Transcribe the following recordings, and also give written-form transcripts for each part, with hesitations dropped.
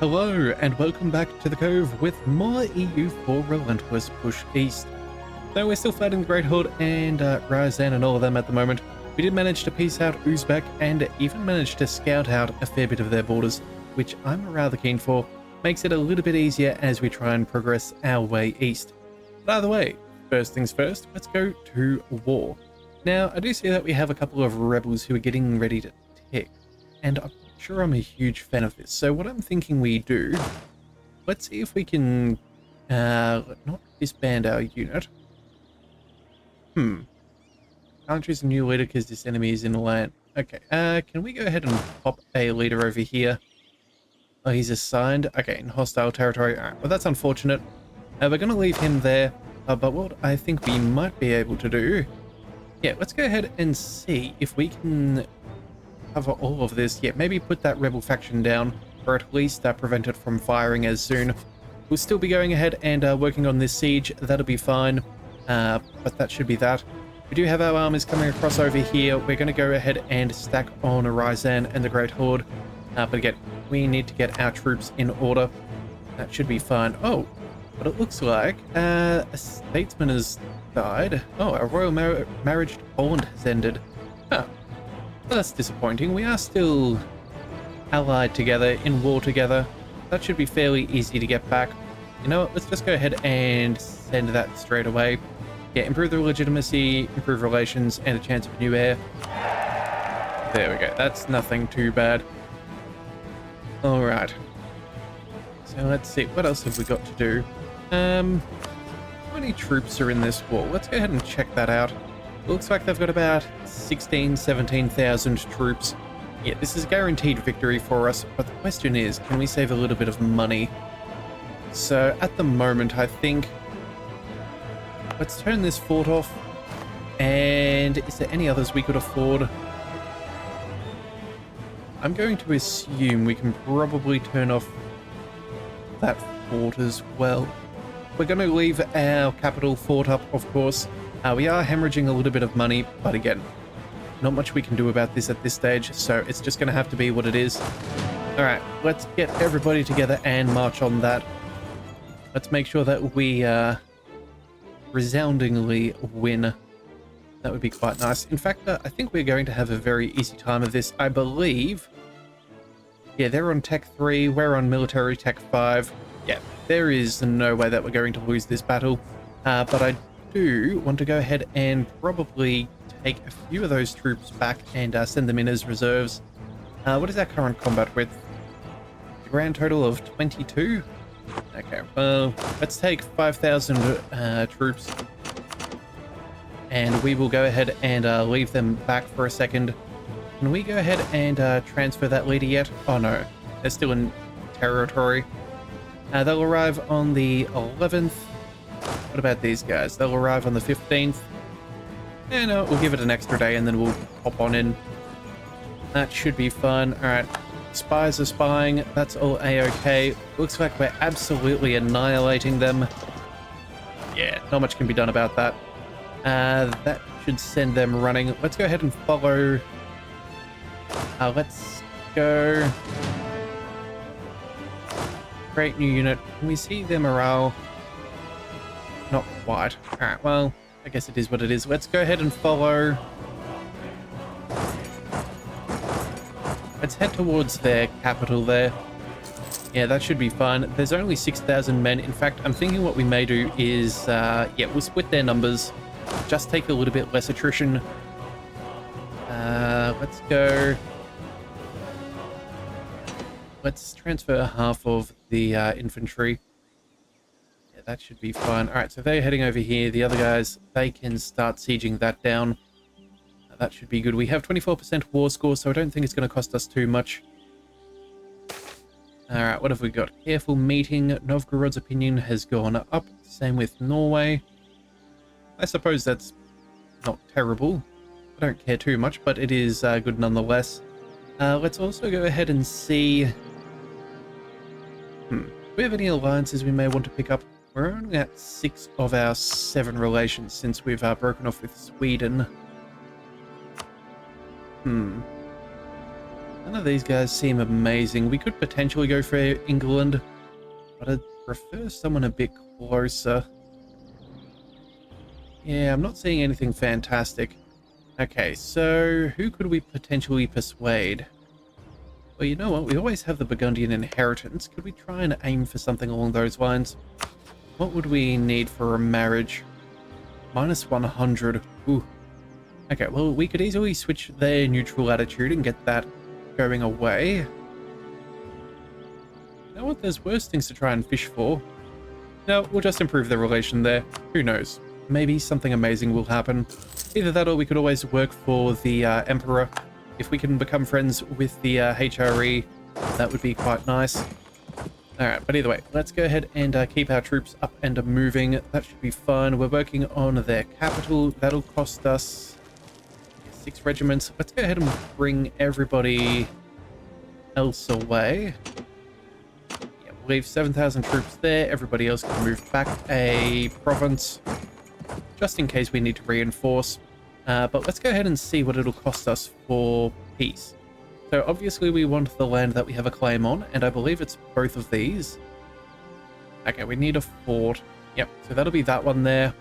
Hello and welcome back to the Cove with more EU for Relentless Push East. Though we're still fighting the Great Horde and Ryazan and all of them at the moment, we did manage to peace out Uzbek and even managed to scout out a fair bit of their borders, which I'm rather keen for. Makes it a little bit easier as we try and progress our way east. But either way, first things first, let's go to war. Now, I do see that we have a couple of rebels who are getting ready to tick, and I'm sure I'm a huge fan of this. So what I'm thinking we do, let's see if we can not disband our unit. Can't choose a new leader because this enemy is in the land. Okay, can we go ahead and pop a leader over here? Oh, he's assigned. Okay, in hostile territory. Alright, well that's unfortunate. We're going to leave him there, but what I think we might be able to do, yeah, let's go ahead and see if we can cover all of this. Yeah, maybe put that rebel faction down, or at least prevent it from firing as soon. We'll still be going ahead and working on this siege. That'll be fine, but that should be that. We do have our armies coming across over here. We're going to go ahead and stack on Ryazan and the Great Horde, but again, we need to get our troops in order. That should be fine. Oh, but it looks like a statesman has died. Oh, a royal marriage to Poland has ended. Huh. Well, that's disappointing. We are still allied together, in war together. That should be fairly easy to get back. You know what, let's just go ahead and send that straight away. Yeah, improve the legitimacy, improve relations, and a chance of a new heir. There we go, that's nothing too bad. Alright. So let's see, what else have we got to do? How many troops are in this war? Let's go ahead and check that out. Looks like they've got about 17,000 troops. Yeah, this is a guaranteed victory for us, but the question is, can we save a little bit of money? So at the moment, I think, let's turn this fort off. And is there any others we could afford? I'm going to assume we can probably turn off that fort as well. We're going to leave our capital fort up, of course. We are hemorrhaging a little bit of money, but again, not much we can do about this at this stage, so it's just going to have to be what it is. Alright, let's get everybody together and march on that. Let's make sure that we resoundingly win. That would be quite nice. In fact, I think we're going to have a very easy time of this. I believe, yeah, they're on Tech 3, we're on Military Tech 5. Yeah, there is no way that we're going to lose this battle, but I do want to go ahead and probably take a few of those troops back and send them in as reserves. What is our current combat with? A grand total of 22? Okay, well, let's take 5,000 troops, and we will go ahead and leave them back for a second. Can we go ahead and transfer that leader yet? Oh no, they're still in territory. They'll arrive on the 11th. What about these guys? They'll arrive on the 15th. And we'll give it an extra day and then we'll hop on in. That should be fun. Alright, spies are spying. That's all a-okay. Looks like we're absolutely annihilating them. Yeah, not much can be done about that. That should send them running. Let's go ahead and follow. Let's go. Create new unit. Can we see their morale? Not quite. Alright, well, I guess it is what it is. Let's go ahead and follow. Let's head towards their capital there. Yeah, that should be fun. There's only 6,000 men. In fact, I'm thinking what we may do is, yeah, we'll split their numbers. Just take a little bit less attrition. Let's go. Let's transfer half of the infantry. Yeah, that should be fine. Alright, so they're heading over here. The other guys, they can start sieging that down. That should be good. We have 24% war score, so I don't think it's going to cost us too much. Alright, what have we got? Careful meeting. Novgorod's opinion has gone up. Same with Norway. I suppose that's not terrible. I don't care too much, but it is good nonetheless. Let's also go ahead and see. Do we have any alliances we may want to pick up? We're only at 6 of our 7 relations since we've broken off with Sweden. None of these guys seem amazing. We could potentially go for England, but I'd prefer someone a bit closer. Yeah, I'm not seeing anything fantastic. Okay, so who could we potentially persuade? Well, you know what? We always have the Burgundian inheritance. Could we try and aim for something along those lines? What would we need for a marriage? Minus 100. Ooh. Okay, well, we could easily switch their neutral attitude and get that going away. You know what? There's worse things to try and fish for. No, we'll just improve the relation there. Who knows? Maybe something amazing will happen. Either that or we could always work for the Emperor. If we can become friends with the HRE, that would be quite nice. Alright, but either way, let's go ahead and keep our troops up and moving. That should be fun. We're working on their capital. That'll cost us 6 regiments. Let's go ahead and bring everybody else away. Yeah, we'll leave 7,000 troops there. Everybody else can move back a province, just in case we need to reinforce. But let's go ahead and see what it'll cost us for peace. So obviously we want the land that we have a claim on, and I believe it's both of these. Okay, we need a fort. Yep, so that'll be that one there.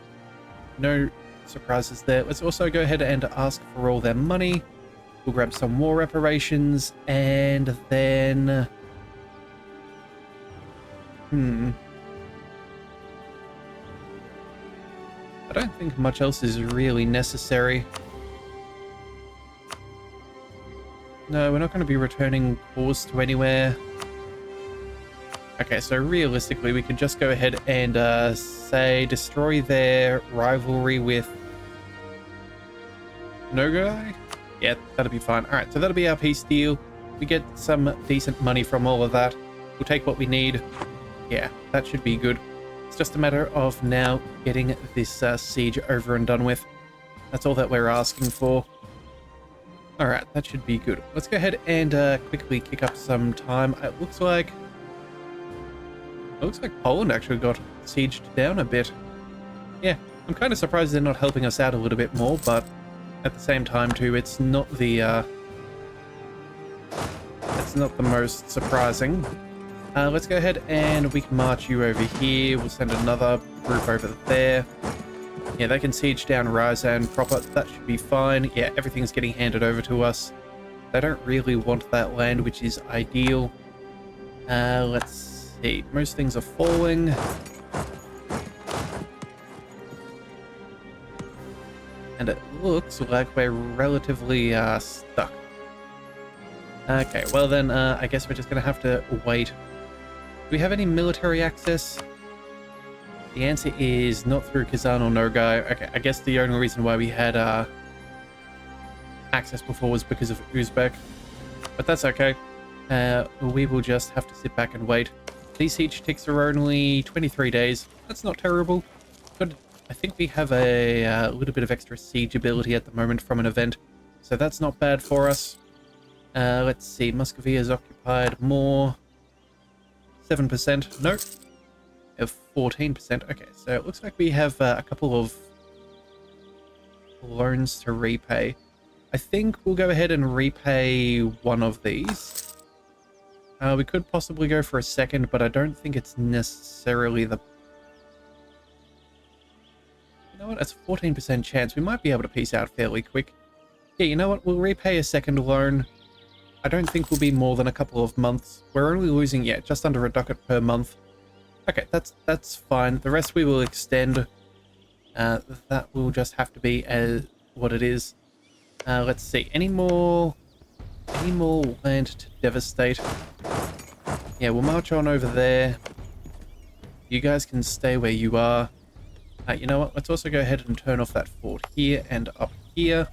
No surprises there. Let's also go ahead and ask for all their money. We'll grab some war reparations, and then... I don't think much else is really necessary. No, we're not going to be returning cores to anywhere. Okay, so realistically, we can just go ahead and say destroy their rivalry with Nogai. Yeah, that'll be fine. All right, so that'll be our peace deal. We get some decent money from all of that. We'll take what we need. Yeah, that should be good. It's just a matter of now getting this siege over and done with. That's all that we're asking for. Alright, that should be good. Let's go ahead and quickly kick up some time. It looks like Poland actually got sieged down a bit. Yeah, I'm kind of surprised they're not helping us out a little bit more, but at the same time too, it's not the most surprising. Let's go ahead and we can march you over here. We'll send another group over there. Yeah, they can siege down Ryazan proper. That should be fine. Yeah, everything's getting handed over to us. They don't really want that land, which is ideal. Let's see. Most things are falling. And it looks like we're relatively stuck. Okay, well then, I guess we're just going to have to wait. Do we have any military access? The answer is not through Kazan or Nogai. Okay, I guess the only reason why we had access before was because of Uzbek. But that's okay. We will just have to sit back and wait. These siege ticks are only 23 days. That's not terrible. But I think we have a little bit of extra siege ability at the moment from an event. So that's not bad for us. Let's see. Muscovy is occupied more. 7%. Nope. Of 14%. Okay, so it looks like we have a couple of loans to repay. I think we'll go ahead and repay one of these. We could possibly go for a second, but I don't think it's necessarily the... You know what? It's a 14% chance. We might be able to peace out fairly quick. Yeah, you know what? We'll repay a second loan. I don't think we'll be more than a couple of months. We're only losing, yeah, just under a ducat per month. Okay, that's fine. The rest we will extend. That will just have to be as what it is. Let's see. Any more land to devastate? Yeah, we'll march on over there. You guys can stay where you are. You know what? Let's also go ahead and turn off that fort here and up here.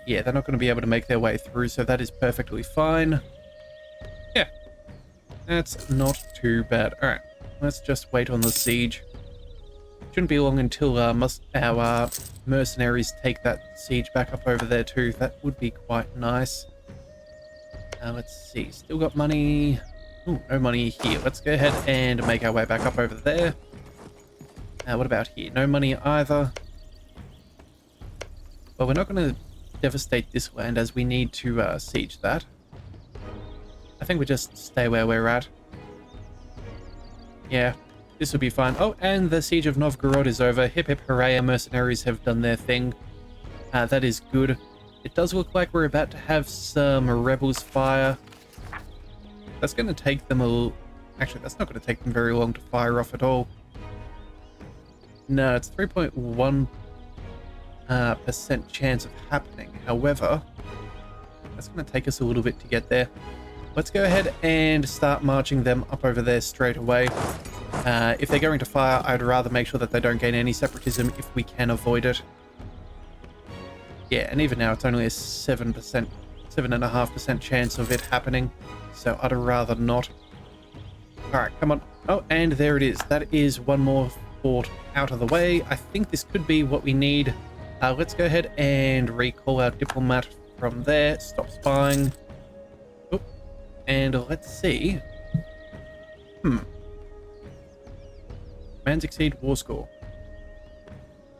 Yeah, they're not going to be able to make their way through, so that is perfectly fine. Yeah, that's not too bad. All right. Let's just wait on the siege. Shouldn't be long until our mercenaries take that siege back up over there too. That would be quite nice. Let's see. Still got money. Ooh, no money here. Let's go ahead and make our way back up over there. What about here? No money either. Well, we're not going to devastate this land as we need to siege that. I think we just stay where we're at. Yeah, this will be fine. Oh, and the Siege of Novgorod is over. Hip hip hooray, our mercenaries have done their thing. That is good. It does look like we're about to have some rebels fire. That's going to take them Actually, that's not going to take them very long to fire off at all. No, it's 3.1% chance of happening. However, that's going to take us a little bit to get there. Let's go ahead and start marching them up over there straight away. If they're going to fire, I'd rather make sure that they don't gain any separatism if we can avoid it. Yeah, and even now it's only a 7.5% chance of it happening, so I'd rather not. Alright, come on. Oh, and there it is. That is one more fort out of the way. I think this could be what we need. Let's go ahead and recall our diplomat from there. Stop spying. Oop. And let's see. Commands exceed war score.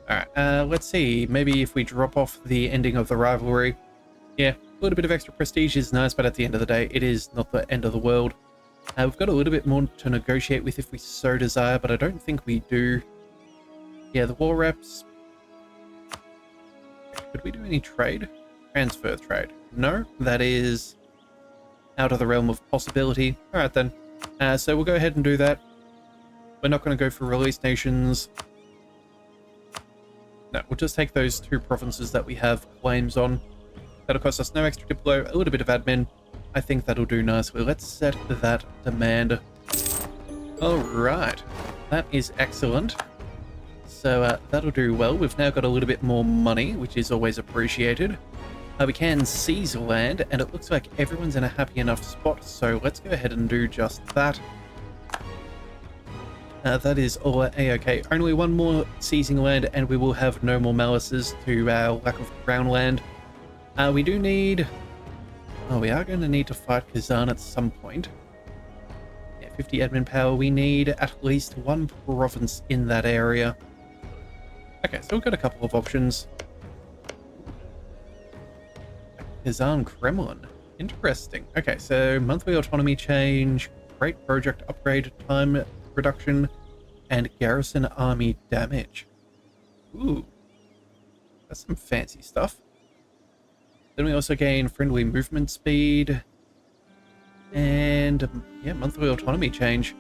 Alright, let's see. Maybe if we drop off the ending of the rivalry. Yeah, a little bit of extra prestige is nice, but at the end of the day, it is not the end of the world. We've got a little bit more to negotiate with if we so desire, but I don't think we do. Yeah, the war reps. Could we do any trade? Transfer trade. No, that is out of the realm of possibility. Alright then. So we'll go ahead and do that. We're not going to go for release nations. No, we'll just take those two provinces that we have claims on. That'll cost us no extra diplo, a little bit of admin. I think that'll do nicely. Let's set that demand. Alright, that is excellent. So that'll do well. We've now got a little bit more money, which is always appreciated. We can seize land, and it looks like everyone's in a happy enough spot, so let's go ahead and do just that. That is all a-okay. Only one more seizing land, and we will have no more malices to our lack of crown land. We do need... Oh, we are going to need to fight Kazan at some point. Yeah, 50 admin power. We need at least one province in that area. Okay, so we've got a couple of options. Kazan Kremlin. Interesting. Okay, so monthly autonomy change, great project upgrade, time reduction, and garrison army damage. Ooh. That's some fancy stuff. Then we also gain friendly movement speed. And, yeah, monthly autonomy change.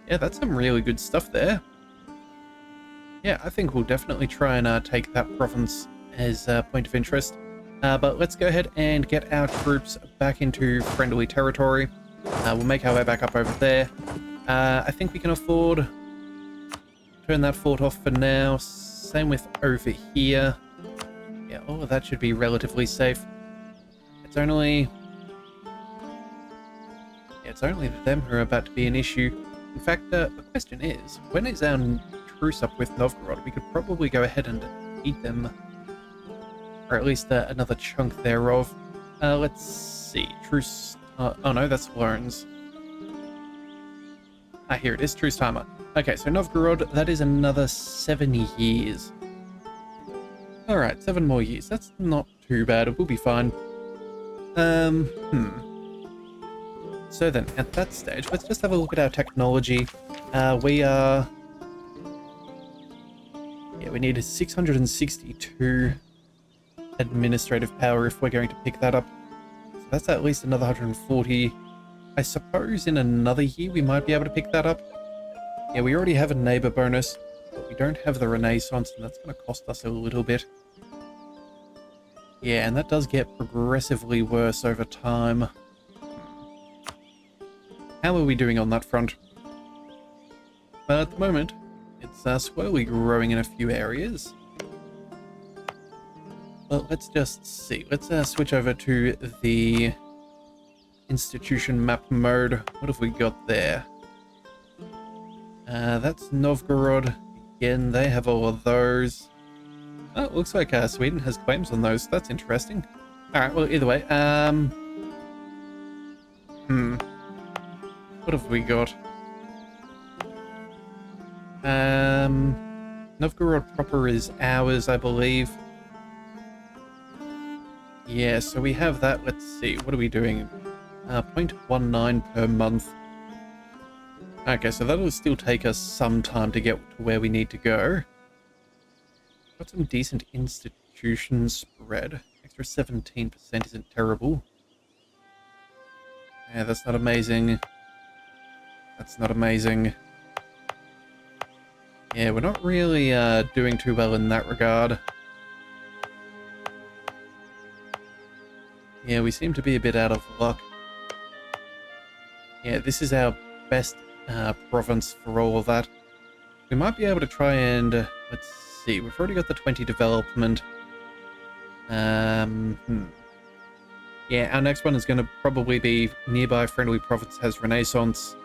Yeah, that's some really good stuff there. Yeah, I think we'll definitely try and take that province as a point of interest. But let's go ahead and get our troops back into friendly territory. We'll make our way back up over there. I think we can afford to turn that fort off for now. Same with over here. Yeah, all of that should be relatively safe. It's only them who are about to be an issue. In fact, the question is, when is our truce up with Novgorod? We could probably go ahead and eat them. Or at least another chunk thereof. Let's see. Truce... oh no, that's Loans. Here it is. Truce timer. Okay, so Novgorod, that is another 7 years. Alright, 7 more years. That's not too bad. It will be fine. So then, at that stage, let's just have a look at our technology. We are... Yeah, we need 662 administrative power if we're going to pick that up. So that's at least another 140. I suppose in another year we might be able to pick that up. Yeah, we already have a neighbor bonus, but we don't have the Renaissance, and that's going to cost us a little bit. Yeah, and that does get progressively worse over time. How are we doing on that front? But at the moment, it's slowly growing in a few areas. Well, let's just see. Let's switch over to the institution map mode. What have we got there? That's Novgorod. Again, they have all of those. Oh, it looks like Sweden has claims on those. That's interesting. Alright, well, either way. What have we got? Novgorod proper is ours, I believe. Yeah, so we have that. Let's see. What are we doing? 0.19 per month. Okay, so that'll still take us some time to get to where we need to go. Got some decent institution spread. Extra 17% isn't terrible. Yeah, that's not amazing. That's not amazing. Yeah, we're not really doing too well in that regard. Yeah, we seem to be a bit out of luck. Yeah, this is our best province for all of that. We might be able to try and... let's see, we've already got the 20 development. Yeah, our next one is going to probably be nearby friendly province has Renaissance.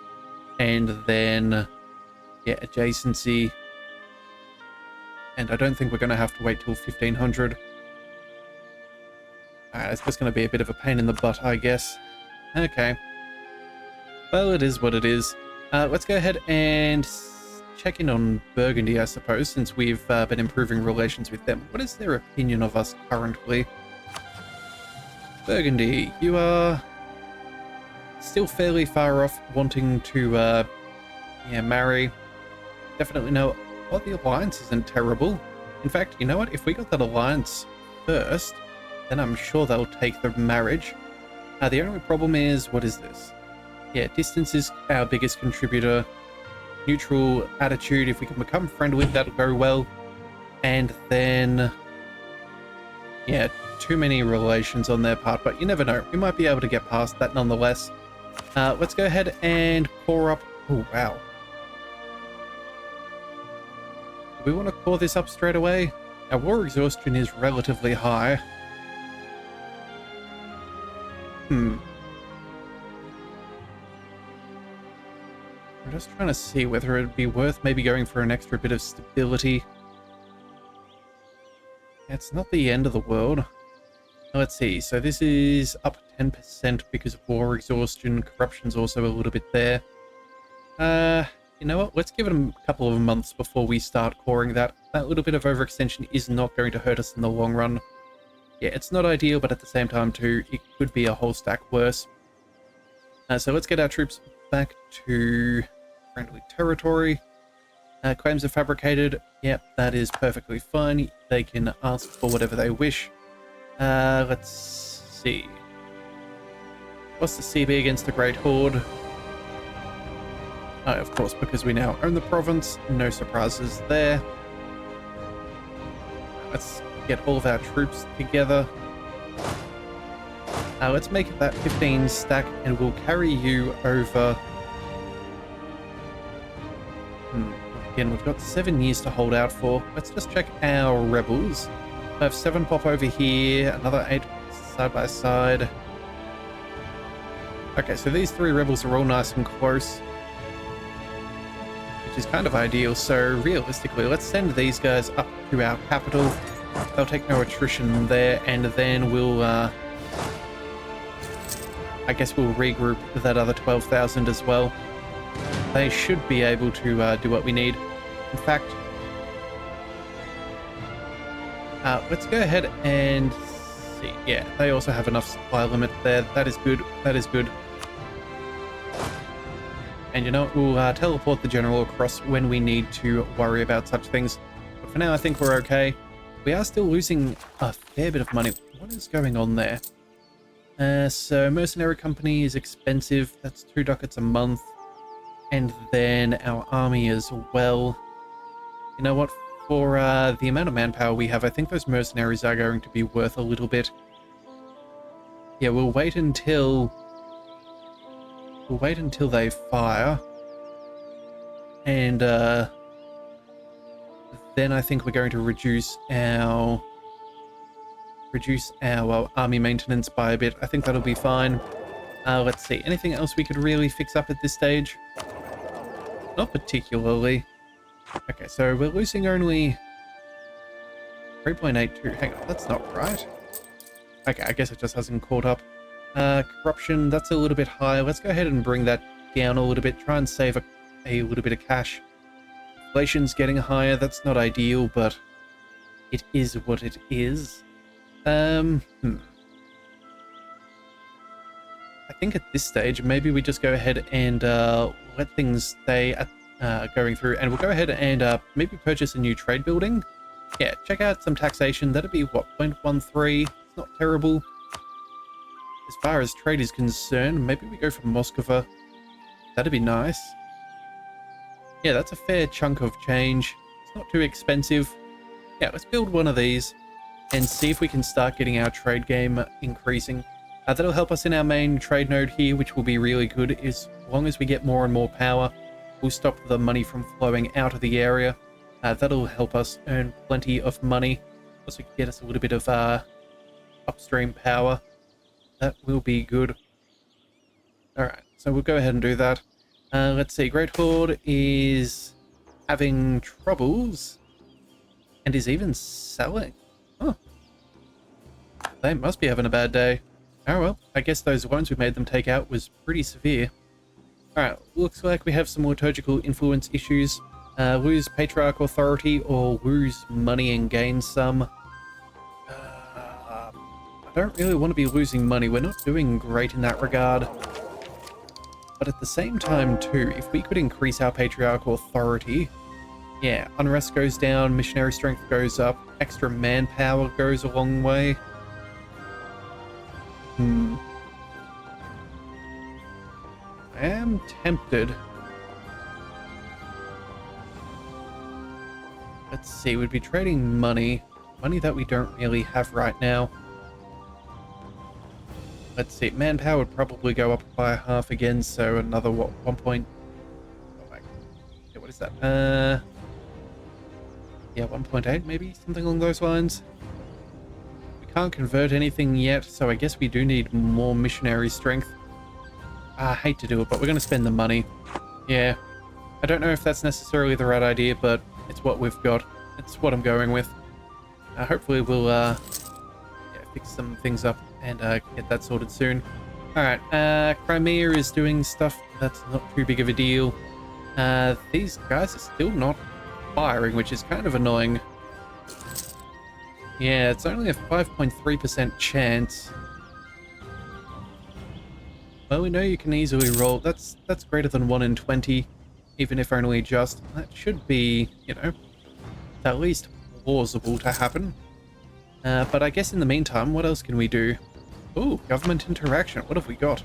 And then, yeah, adjacency. And I don't think we're going to have to wait till 1500. It's just going to be a bit of a pain in the butt, I guess. Okay. Well, it is what it is. Let's go ahead and check in on Burgundy, I suppose, since we've been improving relations with them. What is their opinion of us currently? Burgundy, you are still fairly far off wanting to, marry. Definitely no... well, the alliance isn't terrible. In fact, you know what? If we got that alliance first, then I'm sure they'll take the marriage. The only problem is, what is this? Yeah, distance is our biggest contributor. Neutral attitude, if we can become friendly, that'll go well. And then, yeah, too many relations on their part, but you never know. We might be able to get past that nonetheless. Let's go ahead and core up. Oh, wow. Do we want to core this up straight away? Our war exhaustion is relatively high. I'm just trying to see whether it'd be worth maybe going for an extra bit of stability. It's not the end of the world. Let's see, so this is up 10% because of war exhaustion. Corruption's also a little bit there. You know what? Let's give it a couple of months before we start coring that. That little bit of overextension is not going to hurt us in the long run. Yeah, it's not ideal, but at the same time too, it could be a whole stack worse. So let's get our troops back to friendly territory. Claims are fabricated. Yep, that is perfectly fine. They can ask for whatever they wish. Let's see. What's the CB against the Great Horde? Of course, because we now own the province. No surprises there. Let's get all of our troops together. Let's make it that 15 stack, and we'll carry you over. Again, we've got 7 years to hold out for. Let's just check our rebels. I have 7 pop over here, another 8 side by side. Okay, so these 3 rebels are all nice and close, which is kind of ideal. So realistically, let's send these guys up to our capital. They'll take no attrition there, and then we'll, I guess we'll regroup that other 12,000 as well. They should be able to do what we need. In fact, let's go ahead and see. Yeah, they also have enough supply limit there. That is good. That is good. And you know what? We'll teleport the general across when we need to worry about such things. But for now, I think we're okay. We are still losing a fair bit of money. What is going on there? So mercenary company is expensive. That's 2 ducats a month. And then our army as well. You know what? For the amount of manpower we have, I think those mercenaries are going to be worth a little bit. Yeah, we'll wait until they fire. And then I think we're going to reduce our army maintenance by a bit. I think that'll be fine. Let's see. Anything else we could really fix up at this stage? Not particularly. Okay, so we're losing only 3.82. Hang on, that's not right. Okay, I guess it just hasn't caught up. Corruption, that's a little bit high. Let's go ahead and bring that down a little bit. Try and save a little bit of cash. Inflation's getting higher. That's not ideal, but it is what it is. I I think at this stage, maybe we just go ahead and let things stay going through, and we'll go ahead and maybe purchase a new trade building. Yeah, check out some taxation. That'd be what, 0.13? It's not terrible. As far as trade is concerned, maybe we go for Moskva. That'd be nice. Yeah, that's a fair chunk of change. It's not too expensive. Yeah, let's build one of these and see if we can start getting our trade game increasing. That'll help us in our main trade node here, which will be really good. As long as we get more and more power, we'll stop the money from flowing out of the area. That'll help us earn plenty of money. Also get us a little bit of upstream power. That will be good. Alright, so we'll go ahead and do that. Let's see, Great Horde is having troubles and is even selling. Huh. They must be having a bad day. Oh well, I guess those loans we made them take out was pretty severe. Alright, looks like we have some liturgical influence issues. Lose Patriarch authority or lose money and gain some. I don't really want to be losing money. We're not doing great in that regard. But at the same time too, if we could increase our Patriarchal authority, yeah, unrest goes down, missionary strength goes up, extra manpower goes a long way. I am tempted. Let's see, we'd be trading money that we don't really have right now. Let's see, manpower would probably go up by half again, so another, what, 1 point... Oh my... Yeah, what is that? Yeah, 1.8 maybe? Something along those lines. We can't convert anything yet, so I guess we do need more missionary strength. I hate to do it, but we're going to spend the money. Yeah. I don't know if that's necessarily the right idea, but it's what we've got. It's what I'm going with. Hopefully we'll yeah, fix some things up and get that sorted soon. Alright, Crimea is doing stuff that's not too big of a deal. These guys are still not firing, which is kind of annoying. Yeah, it's only a 5.3% chance. Well, we know you can easily roll. That's greater than 1 in 20, even if only just. That should be, you know, at least plausible to happen. But I guess in the meantime, what else can we do? Ooh, government interaction. What have we got?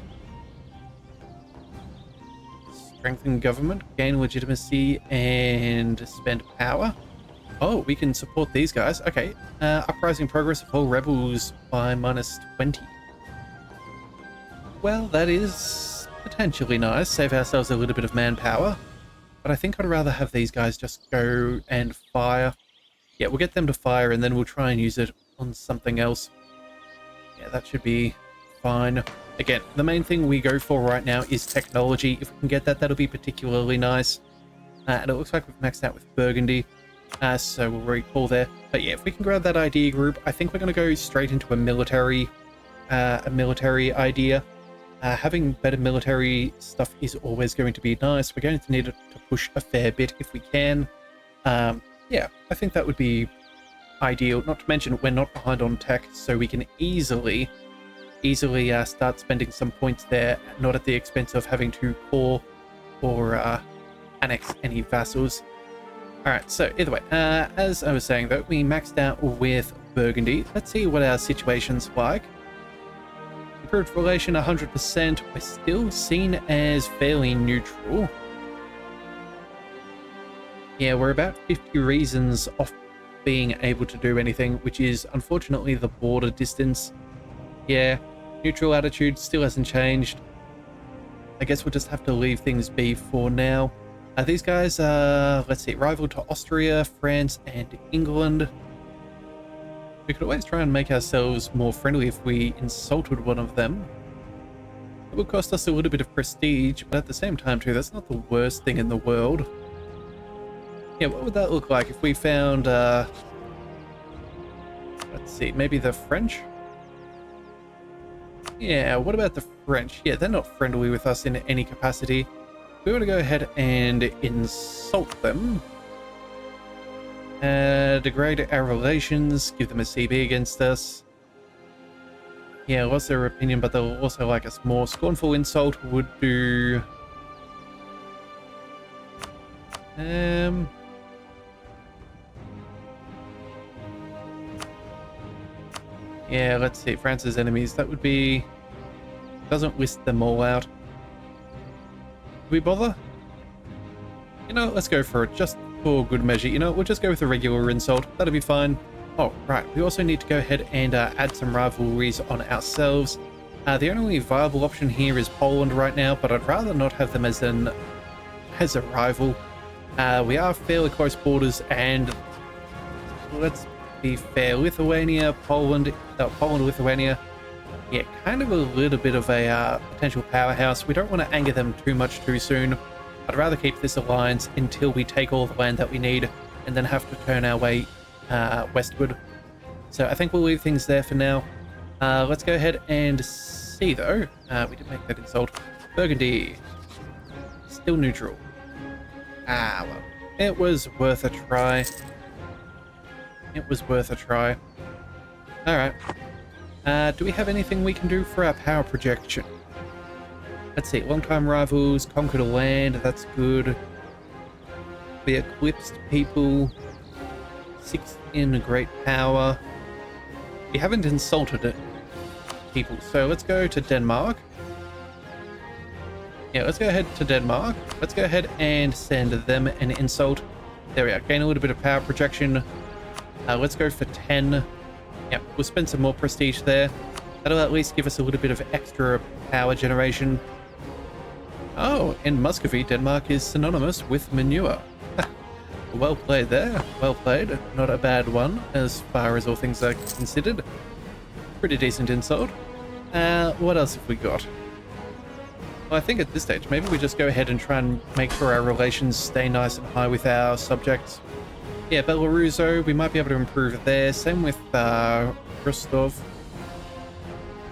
Strengthen government, gain legitimacy, and spend power. Oh, we can support these guys. Okay. Uprising progress of all rebels by -20. Well, that is potentially nice. Save ourselves a little bit of manpower. But I think I'd rather have these guys just go and fire. Yeah, we'll get them to fire and then we'll try and use it on something else. Yeah, that should be fine. Again, the main thing we go for right now is technology. If we can get that, that'll be particularly nice. And it looks like we've maxed out with Burgundy. So we'll recall there. But yeah, if we can grab that idea group, I think we're going to go straight into a military idea. Having better military stuff is always going to be nice. We're going to need it to push a fair bit if we can. Yeah, I think that would be ideal. Not to mention we're not behind on tech, so we can easily start spending some points there, not at the expense of having to core or annex any vassals. Alright, so either way, as I was saying though, we maxed out with Burgundy. Let's see what our situation's like. Improved relation 100%. We're still seen as fairly neutral. Yeah, we're about 50 reasons off being able to do anything, which is unfortunately the border distance. Yeah, neutral attitude still hasn't changed. I guess we'll just have to leave things be for now. These guys are, let's see, rival to Austria, France, and England. We could always try and make ourselves more friendly if we insulted one of them. It would cost us a little bit of prestige, but at the same time too, that's not the worst thing in the world. Yeah, what would that look like if we found, let's see, maybe the French? Yeah, what about the French? Yeah, they're not friendly with us in any capacity. We want to go ahead and insult them. Degrade our relations, give them a CB against us. Yeah, what's their opinion, but they'll also like us more. Scornful insult would do... Yeah, let's see. France's enemies. That would be... Doesn't list them all out. Do we bother? You know, let's go for it. Just for good measure. You know, we'll just go with the regular insult. That'll be fine. Oh, right. We also need to go ahead and add some rivalries on ourselves. The only viable option here is Poland right now, but I'd rather not have them as a rival. We are fairly close borders, and let's be fair, Lithuania, Poland, Lithuania, yeah, kind of a little bit of a potential powerhouse. We don't want to anger them too much too soon. I'd rather keep this alliance until we take all the land that we need, and then have to turn our way westward. So I think we'll leave things there for now. Let's go ahead and see, though. We did make that insult. Burgundy. Still neutral. Well. It was worth a try. It was worth a try. Alright. Do we have anything we can do for our power projection? Let's see. Long-time rivals. Conquered a land. That's good. We eclipsed people. 6th in great power. We haven't insulted it. People. So let's go to Denmark. Yeah, let's go ahead to Denmark. Let's go ahead and send them an insult. There we are. Gain a little bit of power projection. Let's go for 10. Yep, we'll spend some more prestige there. That'll at least give us a little bit of extra power generation. Oh, in Muscovy, Denmark is synonymous with manure. Well played there. Well played. Not a bad one as far as all things are considered. Pretty decent insult. What else have we got? Well, I think at this stage, maybe we just go ahead and try and make sure our relations stay nice and high with our subjects. Yeah, Belaruso, we might be able to improve there. Same with Rostov.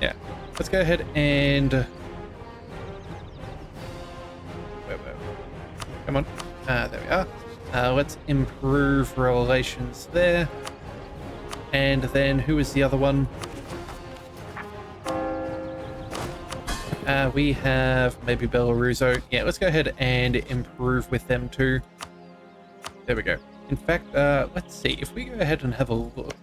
Yeah, let's go ahead and... Where? Come on. There we are. Let's improve relations there. And then, who is the other one? We have maybe Belaruso. Yeah, let's go ahead and improve with them too. There we go. In fact, let's see. If we go ahead and have a look.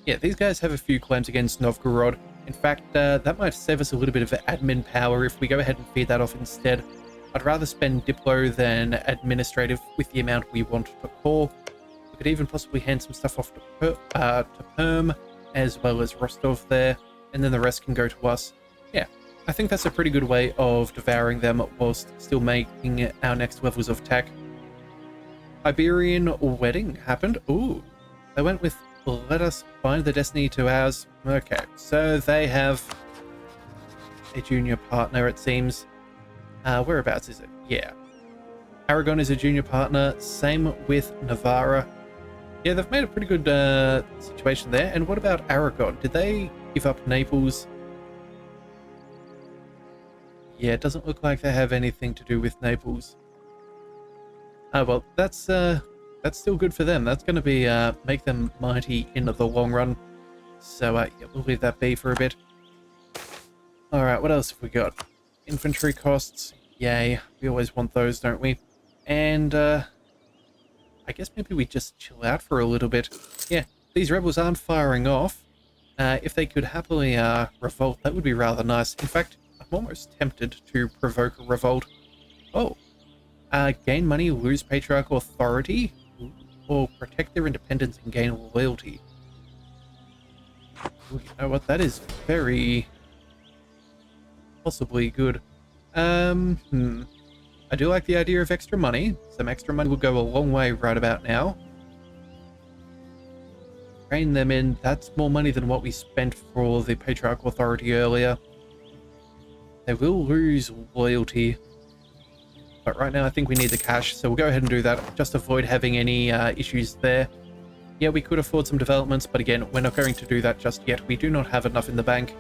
Yeah, these guys have a few claims against Novgorod. In fact, that might save us a little bit of admin power if we go ahead and feed that off instead. I'd rather spend Diplo than administrative with the amount we want to call. We could even possibly hand some stuff off to Perm, as well as Rostov there, and then the rest can go to us. Yeah, I think that's a pretty good way of devouring them whilst still making our next levels of tech. Iberian wedding happened. Ooh, they went with let us bind the destiny to ours. Okay, so they have a junior partner, it seems. Whereabouts is it? Yeah. Aragon is a junior partner. Same with Navarra. Yeah, they've made a pretty good situation there. And what about Aragon? Did they give up Naples? Yeah, it doesn't look like they have anything to do with Naples. Oh, well, that's still good for them. That's going to be make them mighty in the long run. So, yeah, we'll leave that be for a bit. Alright, what else have we got? Infantry costs. Yay. We always want those, don't we? And, I guess maybe we just chill out for a little bit. Yeah, these rebels aren't firing off. If they could happily revolt, that would be rather nice. In fact, I'm almost tempted to provoke a revolt. Oh. Gain money, lose patriarchal authority, or protect their independence and gain loyalty. Ooh, you know what? That is very possibly good. I do like the idea of extra money. Some extra money will go a long way right about now. Train them in. That's more money than what we spent for the patriarchal authority earlier. They will lose loyalty. But right now I think we need the cash, so we'll go ahead and do that. Just avoid having any issues there. Yeah, we could afford some developments, but again, we're not going to do that just yet. We do not have enough in the bank.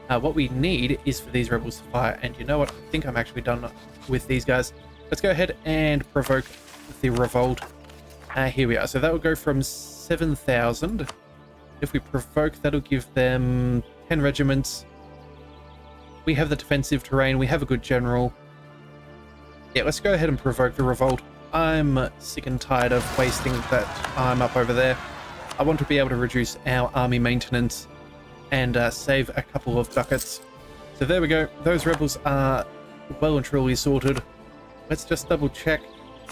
What we need is for these rebels to fire, and you know what? I think I'm actually done with these guys. Let's go ahead and provoke the revolt. Here we are. So that will go from 7,000. If we provoke, that'll give them 10 regiments. We have the defensive terrain. We have a good general. Yeah, let's go ahead and provoke the revolt. I'm sick and tired of wasting that time up over there. I want to be able to reduce our army maintenance and save a couple of ducats. So there we go. Those rebels are well and truly sorted. Let's just double check.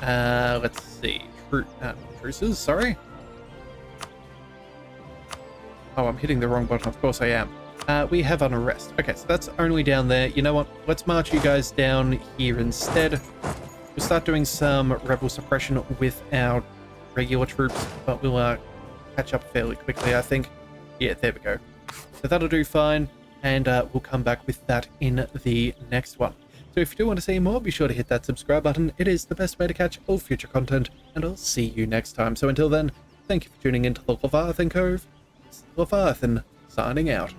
Let's see. Truces, sorry. Oh, I'm hitting the wrong button. Of course I am. We have an arrest. Okay, so that's only down there. You know what? Let's march you guys down here instead. We'll start doing some rebel suppression with our regular troops, but we'll catch up fairly quickly, I think. Yeah, there we go. So that'll do fine, and we'll come back with that in the next one. So if you do want to see more, be sure to hit that subscribe button. It is the best way to catch all future content, and I'll see you next time. So until then, thank you for tuning into the Leviathan Cove. It's Leviathan signing out.